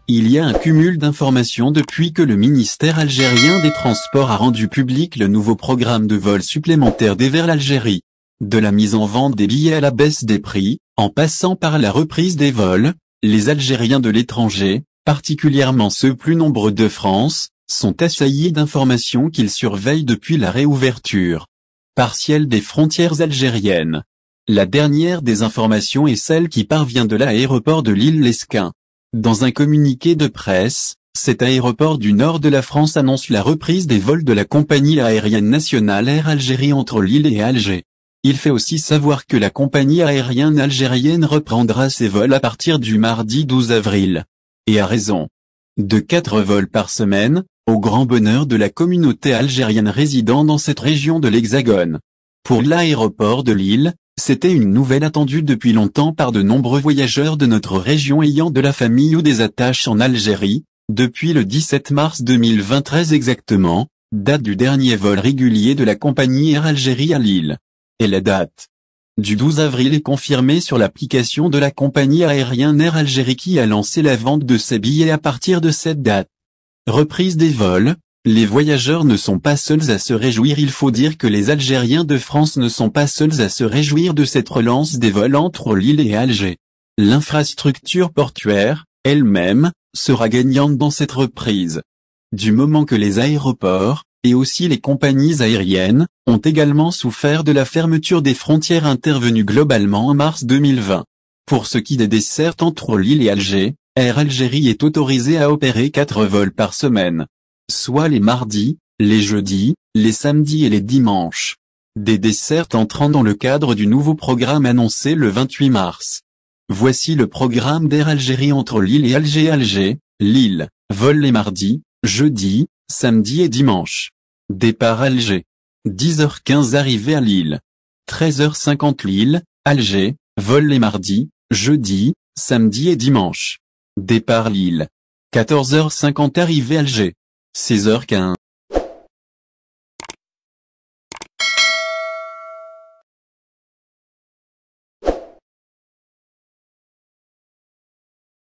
Il y a un cumul d'informations depuis que le ministère algérien des Transports a rendu public le nouveau programme de vols supplémentaires vers l'Algérie. De la mise en vente des billets à la baisse des prix, en passant par la reprise des vols, les Algériens de l'étranger, particulièrement ceux plus nombreux de France, sont assaillis d'informations qu'ils surveillent depuis la réouverture partielle des frontières algériennes. La dernière des informations est celle qui parvient de l'aéroport de Lille-Lesquin. Dans un communiqué de presse, cet aéroport du nord de la France annonce la reprise des vols de la compagnie aérienne nationale Air Algérie entre Lille et Alger. Il fait aussi savoir que la compagnie aérienne algérienne reprendra ses vols à partir du mardi 12 avril. Et à raison de 4 vols par semaine, au grand bonheur de la communauté algérienne résidant dans cette région de l'Hexagone. Pour l'aéroport de Lille, c'était une nouvelle attendue depuis longtemps par de nombreux voyageurs de notre région ayant de la famille ou des attaches en Algérie, depuis le 17 mars 2023 exactement, date du dernier vol régulier de la compagnie Air Algérie à Lille. Et la date du 12 avril est confirmée sur l'application de la compagnie aérienne Air Algérie qui a lancé la vente de ses billets à partir de cette date. Reprise des vols. Les voyageurs ne sont pas seuls à se réjouir. Il faut dire que les Algériens de France ne sont pas seuls à se réjouir de cette relance des vols entre Lille et Alger. L'infrastructure portuaire, elle-même, sera gagnante dans cette reprise. Du moment que les aéroports, et aussi les compagnies aériennes, ont également souffert de la fermeture des frontières intervenue globalement en mars 2020. Pour ce qui des dessertes entre Lille et Alger, Air Algérie est autorisée à opérer 4 vols par semaine. Soit les mardis, les jeudis, les samedis et les dimanches. Des dessertes entrant dans le cadre du nouveau programme annoncé le 28 mars. Voici le programme d'Air Algérie entre Lille et Alger. Alger, Lille, vol les mardis, jeudis, samedis et dimanches. Départ Alger. 10h15 arrivée à Lille. 13h50 Lille, Alger, vol les mardis, jeudis, samedis et dimanches. Départ Lille. 14h50 arrivée Alger. 16h15.